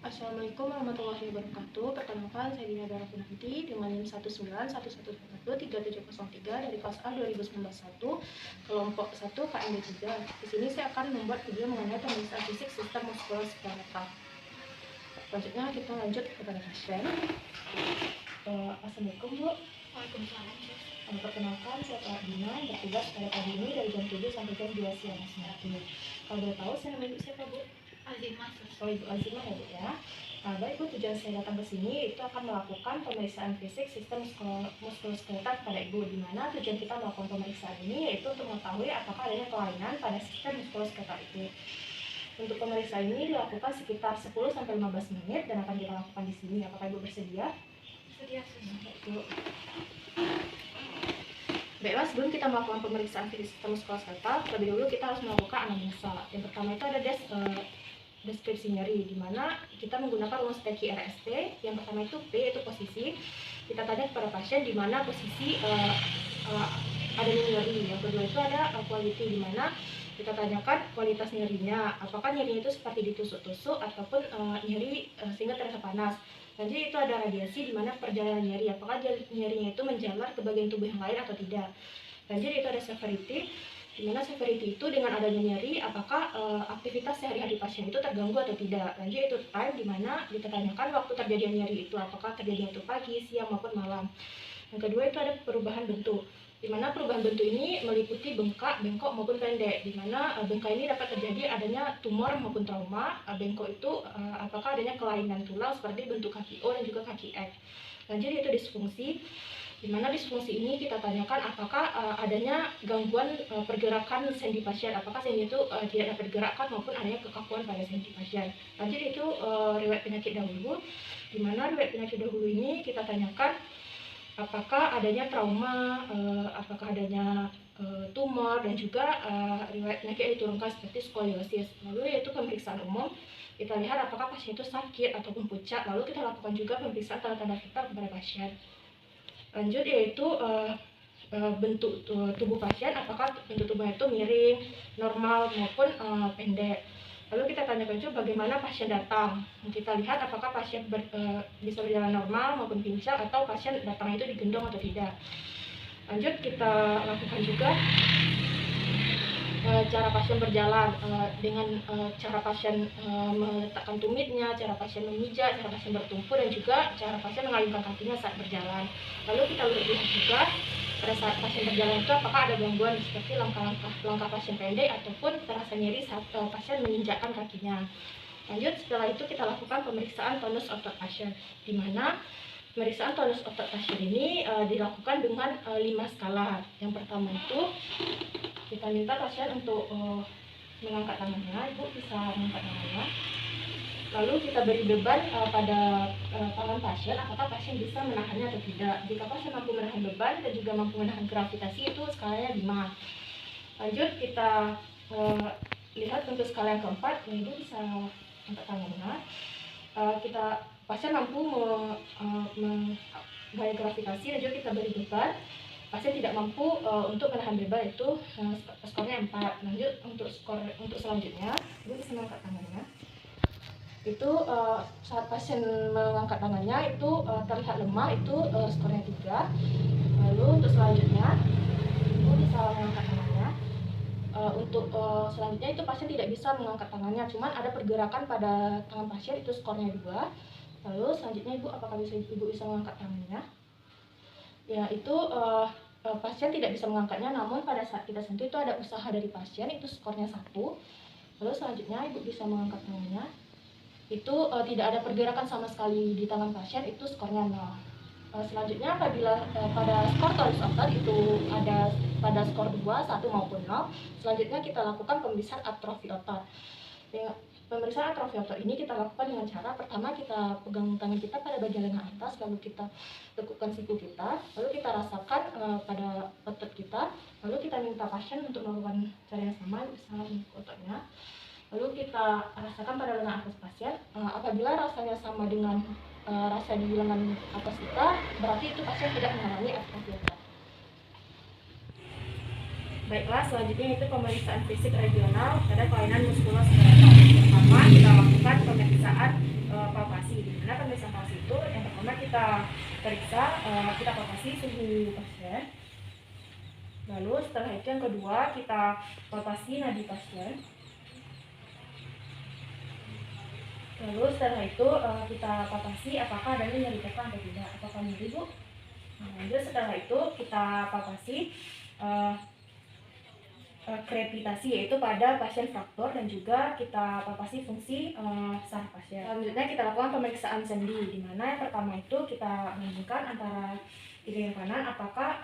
Assalamualaikum warahmatullahi wabarakatuh. Perkenalkan, saya Dina Darapunanti dengan NIM 191113703 dari kelas A 2019-1, kelompok 1 KMB 3. Di sini saya akan membuat video mengenai pemeriksaan fisik sistem muskuloskeletal. Selanjutnya kita lanjut kepada pasien. Assalamualaikum Bu. Waalaikumsalam. Perkenalkan, saya Kak Dina, bertugas pada pagi ini dari jam 7 sampai jam 2 siang. Kalau boleh tahu, saya namanya Ibu siapa Bu? Azimah. Oh, Ibu Azimah ya Bu ya. Baik Bu, tujuan saya datang ke sini itu akan melakukan pemeriksaan fisik sistem muskuloskeletal pada Ibu, di mana tujuan kita melakukan pemeriksaan ini yaitu untuk mengetahui apakah adanya kelainan pada sistem muskuloskeletal itu. Untuk pemeriksaan ini dilakukan sekitar 10-15 menit dan akan kita lakukan di sini. Apakah Ibu bersedia? Sedia. Baiklah, sebelum kita melakukan pemeriksaan fisik sistem muskuloskeletal, terlebih dahulu kita harus melakukan anamnesa. Yang pertama itu ada deskripsi nyeri, di mana kita menggunakan rumus TQ RST. Yang pertama itu P, itu posisi. Kita tanya kepada pasien di mana posisi adanya nyeri. Yang kedua itu ada quality, di mana kita tanyakan kualitas nyerinya. Apakah nyerinya itu seperti ditusuk-tusuk ataupun nyeri sehingga terasa panas. Lanjut itu ada radiasi, di mana perjalanan nyeri. Apakah nyerinya itu menjalar ke bagian tubuh yang lain atau tidak. Lanjut itu ada severity, di mana severity itu dengan adanya nyeri, apakah aktivitas sehari-hari pasien itu terganggu atau tidak. Lanjut itu time, di mana kita tanyakan waktu terjadinya nyeri itu, apakah terjadinya itu pagi, siang maupun malam. Yang kedua itu ada perubahan bentuk, di mana perubahan bentuk ini meliputi bengkak, bengkok maupun pendek, di mana bengkak ini dapat terjadi adanya tumor maupun trauma. Bengkok itu apakah adanya kelainan tulang seperti bentuk kaki O dan juga kaki X. Lanjut itu disfungsi, di mana disfungsi ini kita tanyakan apakah adanya gangguan pergerakan sendi pasien, apakah sendi itu tidak dapat digerakkan maupun adanya kekakuan pada sendi pasien. Lanjut itu riwayat penyakit dahulu, di mana riwayat penyakit dahulu ini kita tanyakan apakah adanya trauma, apakah adanya tumor, dan juga riwayat penyakit yang diturunkan seperti skoliosis. Lalu yaitu pemeriksaan umum, kita lihat apakah pasien itu sakit ataupun pucat, lalu kita lakukan juga pemeriksaan tanda-tanda vital kepada pasien. Lanjut yaitu bentuk tubuh pasien, apakah bentuk tubuhnya itu miring, normal maupun pendek. Lalu kita tanyakan juga bagaimana pasien datang. Kita lihat apakah pasien bisa berjalan normal maupun pincang, atau pasien datang itu digendong atau tidak. Lanjut kita lakukan juga cara pasien berjalan, dengan cara pasien meletakkan tumitnya, cara pasien memijat, cara pasien bertumpu, dan juga cara pasien mengayunkan kakinya saat berjalan. Lalu kita lihat juga pada saat pasien berjalan itu apakah ada gangguan seperti langkah pasien pendek ataupun terasa nyeri saat pasien menginjakkan kakinya. Lanjut setelah itu kita lakukan pemeriksaan tonus otot pasien, di mana pemeriksaan tonus otot pasien ini dilakukan dengan 5 skala. Yang pertama itu kita minta pasien untuk mengangkat tangannya. Ibu bisa mengangkat tangannya. Lalu kita beri beban pada tangan pasien, apakah pasien bisa menahannya atau tidak. Jika pasien mampu menahan beban dan juga mampu menahan gravitasi, itu skalanya 5. Lanjut kita lihat untuk skala yang keempat, Ibu bisa angkat tangannya. Pasien mampu menggaya gravitasi dan juga kita beri beban. Pasien tidak mampu untuk menahan beban, itu skornya 4. Lanjut untuk selanjutnya, Ibu bisa mengangkat tangannya. Itu saat pasien mengangkat tangannya itu terlihat lemah, itu skornya 3. Lalu untuk selanjutnya Ibu bisa mengangkat tangannya. Untuk selanjutnya itu pasien tidak bisa mengangkat tangannya, cuman ada pergerakan pada tangan pasien, itu skornya 2. Lalu selanjutnya Ibu, apakah Ibu bisa mengangkat tangannya? Ya, itu pasien tidak bisa mengangkatnya, namun pada saat kita sentuh itu ada usaha dari pasien, itu skornya 1. Lalu selanjutnya Ibu bisa mengangkat tangannya. Itu tidak ada pergerakan sama sekali di tangan pasien, itu skornya 0. Selanjutnya apabila pada skor tonus otot itu ada pada skor 2, 1 maupun 0, selanjutnya kita lakukan pemeriksaan atrofi otot. Pemeriksaan atrofi otot ini kita lakukan dengan cara pertama kita pegang tangan kita pada bagian lengan atas, lalu kita tekukkan siku kita, lalu kita rasakan pada otot kita, lalu kita minta pasien untuk melakukan cara yang sama, misalnya menekuk ototnya. Lalu kita rasakan pada lengan atas pasien. Apabila rasanya sama dengan rasa di lengan atas kita, berarti itu pasien tidak mengalami atrofi otot. Baiklah, selanjutnya itu pemeriksaan fisik regional pada kelainan muskuloskeletal. Pertama kita lakukan pemeriksaan kita palpasi suhu pasien. Lalu setelah itu yang kedua kita palpasi nadi pasien. Lalu setelah itu kita palpasi apakah adanya nyeri tekan atau tidak, apakah nyeri Bu. Nah, lanjut setelah itu kita palpasi krepitasi, yaitu pada pasien fraktur, dan juga kita palpasi fungsi saraf pasien. Selanjutnya kita lakukan pemeriksaan sendi, di mana yang pertama itu kita bandingkan antara kiri dan kanan apakah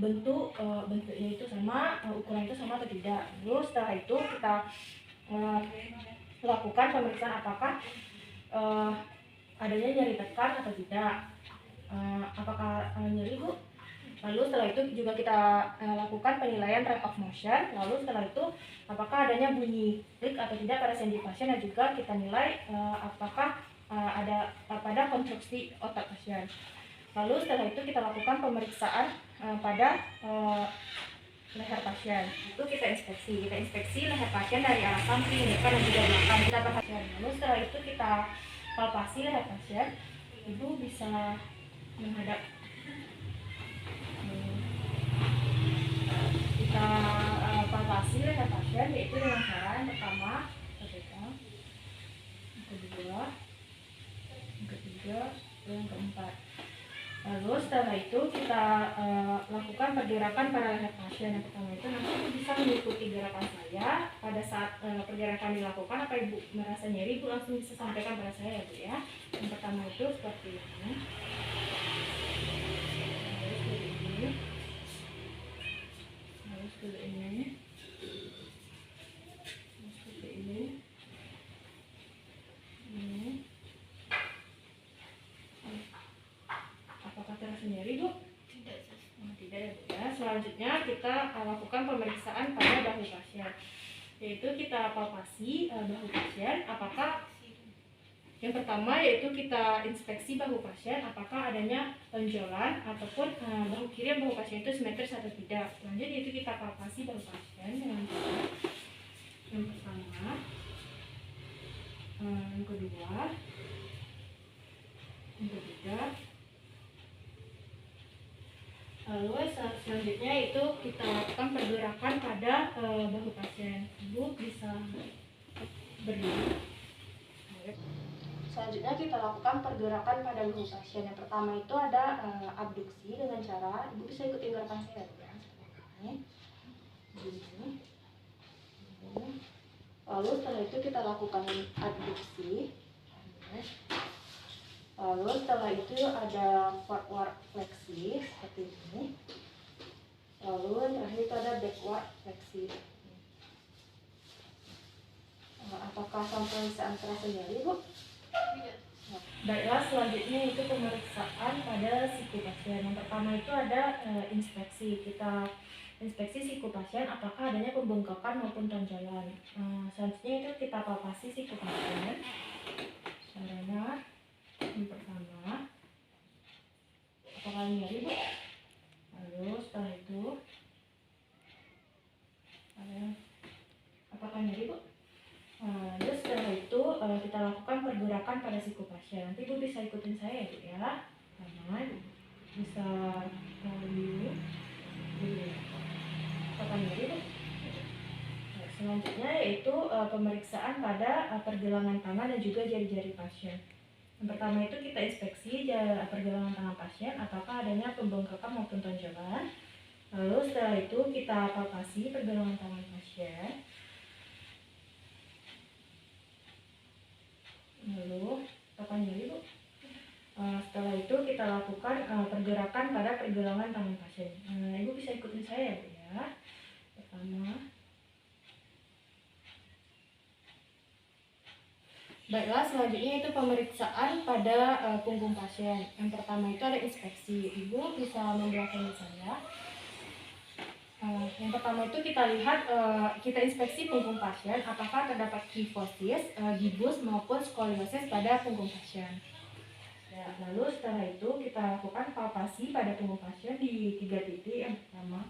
bentuknya itu sama, ukuran itu sama atau tidak. Lalu setelah itu kita lakukan pemeriksaan apakah adanya nyeri tekan atau tidak, apakah nyeri Bu. Lalu setelah itu juga kita lakukan penilaian range of motion. Lalu setelah itu apakah adanya bunyi klik atau tidak pada sendi pasien, dan juga kita nilai apakah ada pada konstruksi otak pasien. Lalu setelah itu kita lakukan pemeriksaan pada leher pasien. Itu kita inspeksi leher pasien dari arah samping, depan, dan juga belakang. Kita perhatikan. Lalu setelah itu kita palpasi leher pasien. Ibu bisa menghadap. Kita palpasi leher pasien, yaitu dengan cara yang pertama kita pegang, yang kedua, yang ketiga, dan yang keempat. Lalu setelah itu kita lakukan pergerakan pada leher pasien. Yang pertama itu nanti Ibu bisa mengikuti gerakan saya. Pada saat pergerakan dilakukan, apa Ibu merasa nyeri, Ibu langsung bisa sampaikan pada saya ya Bu ya. Yang pertama itu seperti ini. Seperti ini, seperti ini, ini. Apakah terasa nyeri Bu? Tidak, Sus. Tidak ya Bu ya. Selanjutnya kita lakukan pemeriksaan pada bahu pasien, yaitu kita palpasi bahu pasien. Apakah yang pertama yaitu kita inspeksi bahu pasien apakah adanya tonjolan ataupun bahu kiri dan bahu pasien itu simetris atau tidak. Lanjut yaitu kita palpasi bahu pasien dengan cara yang pertama, yang kedua, yang ketiga. Lalu selanjutnya itu kita lakukan pergerakan pada bahu pasien. Ibu bisa berdiri. Selanjutnya kita lakukan pergerakan pada bahu pasien. Yang pertama itu ada abduksi dengan cara Ibu bisa ikuti gerakan saya ya. Ini. Lalu setelah itu kita lakukan abduksi. Lalu setelah itu ada forward fleksi seperti ini. Lalu yang terakhir itu ada backward fleksi. Apakah pemeriksaan terasa nyeri Bu? Baiklah, selanjutnya itu pemeriksaan pada siku pasien. Yang pertama itu ada inspeksi. Kita inspeksi siku pasien apakah adanya pembengkakan maupun tonjolan. Selanjutnya itu kita palpasi siku pasien. Caranya yang pertama, apakah nyeri Bu? Lalu setelah itu apakah nyeri Bu? Terus setelah itu kita lakukan pergerakan pada siku pasien. Nanti Ibu bisa ikutin saya Bu ya. Pertama bisa dulu. Apakah nyeri Bu? Selanjutnya yaitu pemeriksaan pada pergelangan tangan dan juga jari-jari pasien. Yang pertama itu kita inspeksi pergelangan tangan pasien apakah adanya pembengkakan maupun tonjolan. Lalu setelah itu kita palpasi pergelangan tangan pasien. Lalu apakah nyeri Bu? Setelah itu kita lakukan pergerakan pada pergelangan tangan pasien. Ibu bisa ikutin saya Bu ya. Pertama. Baiklah, selanjutnya itu pemeriksaan pada punggung pasien. Yang pertama itu ada inspeksi. Ibu bisa membelakangi saya. Yang pertama itu kita lihat, kita inspeksi punggung pasien apakah terdapat kifosis, gibus maupun skoliosis pada punggung pasien. Ya, lalu setelah itu kita lakukan palpasi pada punggung pasien di 3 titik. Yang pertama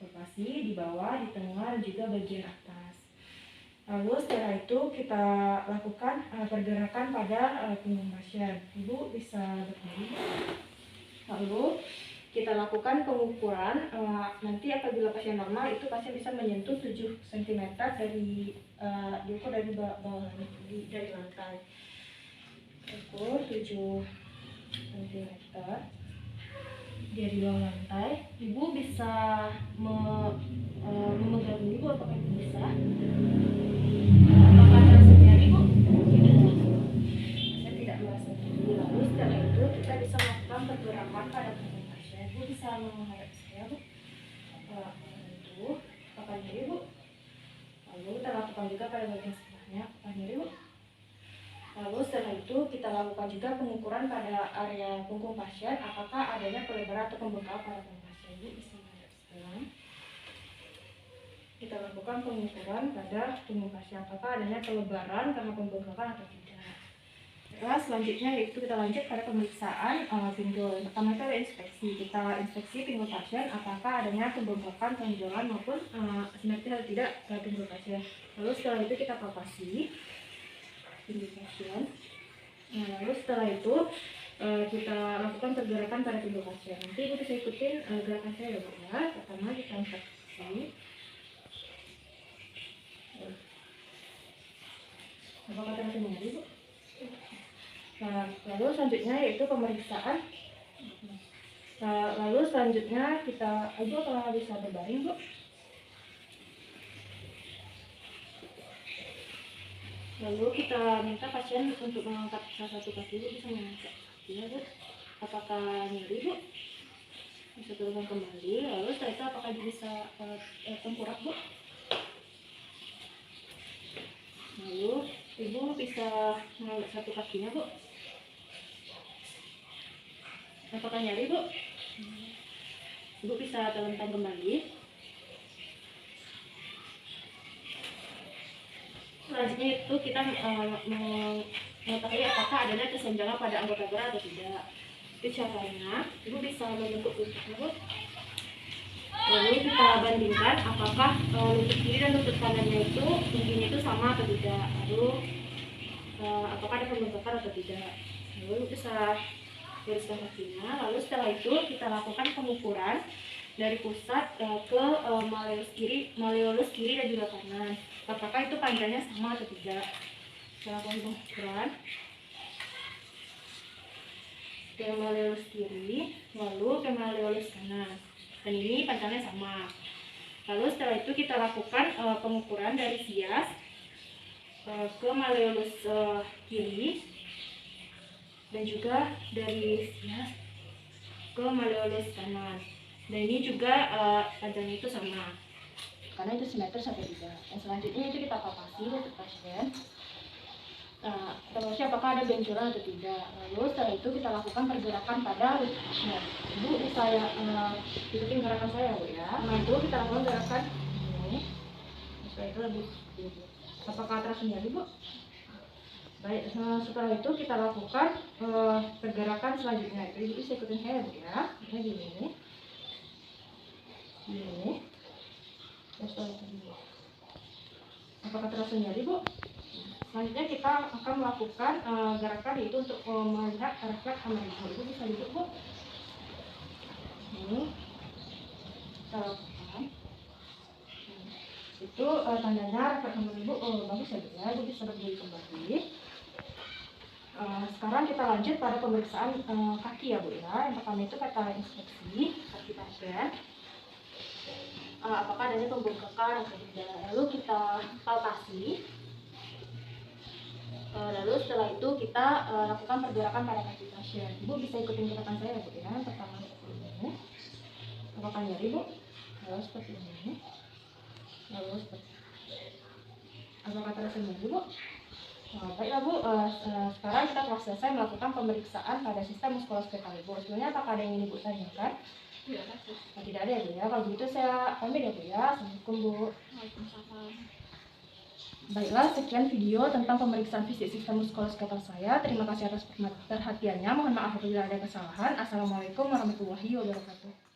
palpasi di bawah, di tengah, dan juga bagian atas. Lalu setelah itu kita lakukan pergerakan pada punggung pasien. Ibu bisa berdiri. Lalu kita lakukan pengukuran. Nanti apabila pasien normal itu pasien bisa menyentuh 7 cm diukur dari bawah dari lantai. Ukur 7 cm dari bawah lantai. Ibu bisa memegang ibu, apakah ibu bisa? Apakah terasa nyeri, Bu? Saya tidak merasa nyeri. Lalu setelah itu kita bisa melakukan pergerakan pada punggung pasien. Bu bisa menghadap saya, Bu. Itu apakah nyeri, Bu? Lalu kita lakukan juga pada bagian sebelahnya. Apakah nyeri, Bu? Lalu setelah itu kita lakukan juga pengukuran pada area punggung pasien, apakah adanya pelebaran atau pembengkakan pada punggung pasien. Bu bisa menghadap sebelah. Kita lakukan pengukuran pada punggung pasien, apakah adanya pelebaran karena pembengkakan atau tidak. Nah, selanjutnya yaitu kita lanjut pada pemeriksaan pinggul. Pertama itu ada inspeksi. Kita inspeksi pinggul pasien, apakah adanya pembengkakan, tonjolan maupun simetris atau tidak pada pinggul pasien. Lalu setelah itu kita palpasi pinggul pasien. Nah, lalu setelah itu kita lakukan pergerakan pada pinggul pasien. Nanti ibu bisa ikutin gerakan saya ya, Bu ya. Pertama kita inspeksi. Apakah terasa nyeri, Bu? Nah, lalu selanjutnya yaitu pemeriksaan. Lalu selanjutnya kita, ibu apakah bisa berbaring, Bu? Lalu kita minta pasien untuk mengangkat salah satu kaki, Bu. Bisa mengangkat kakinya, Bu. Apakah nyeri, Bu? Bisa turunkan kembali. Lalu setelah itu apakah bisa tengkurap, Bu? Lalu ibu bisa mengangkat satu kakinya, Bu. Apakah nyeri, Bu? Ibu bisa telentang kembali. Selanjutnya itu kita mengetahui apakah adanya kesenjangan pada anggota gerak atau tidak. Itu caranya, ibu bisa membentuk lututnya, Bu. Lalu kita bandingkan apakah lutut kiri dan lutut kanannya itu tingginya itu sama atau tidak. Lalu apakah ada pembengkakan atau tidak. Lalu bisa gariskan kakinya. Lalu setelah itu kita lakukan pengukuran dari pusat ke malleolus kiri dan juga kanan. Apakah itu panjangnya sama atau tidak. Kita lakukan pengukuran ke malleolus kiri, lalu ke malleolus kanan. Dan ini panjangnya sama. Lalu setelah itu kita lakukan pengukuran dari sias ke malleolus kiri dan juga dari sias ke malleolus kanan. Dan ini juga panjangnya itu sama, karena itu simetris atau tidak. Dan selanjutnya itu kita palpasi untuk pasien. Kita lihat apakah ada benjolan atau tidak. Lalu setelah itu kita lakukan pergerakan pada lutut pasien. Ibu bisa ikutin gerakan saya, Bu ya. Nah, itu kita lakukan gerakan ini. Setelah itu lebih. Apakah terasa nyeri, Bu? Baik, setelah itu kita lakukan pergerakan selanjutnya. Ibu bisa ikutin saya, Bu ya. Ini gini. Gini. Setelah itu gini. Apakah terasa nyeri, Bu? Selanjutnya kita akan melakukan gerakan yaitu untuk melihat refleks kamar ibu. Ibu bisa duduk, Bu. Ini kita lakukan. Itu tandanya refleks kamar ibu bagus ya, Bu ya. Ibu bisa berdiri kembali. Sekarang kita lanjut pada pemeriksaan kaki ya, Bu ya. Yang pertama itu kita inspeksi kaki pasien. Apakah adanya pembengkakan atau tidak. Lalu kita palpasi. Lalu setelah itu kita lakukan pergerakan pada kaki pasien. Ibu bisa ikutin gerakan saya, Bu ya. Yang pertama seperti ini. Apakah nyeri, Bu? Lalu seperti ini. Lalu seperti ini. Apakah terasa nyeri, Bu? Baiklah, Bu. Sekarang kita telah selesai melakukan pemeriksaan pada sistem muskuloskeletal Ibu. Sebenarnya apakah ada yang ingin Ibu tanyakan? Tidak ada ya, Bu ya. Kalau begitu saya pamit ya, Bu ya. Assalamualaikum, Bu. Waalaikumsalam. Baiklah, sekian video tentang pemeriksaan fisik sistem muskuloskeletal saya. Terima kasih atas perhatiannya. Mohon maaf apabila ada kesalahan. Assalamualaikum warahmatullahi wabarakatuh.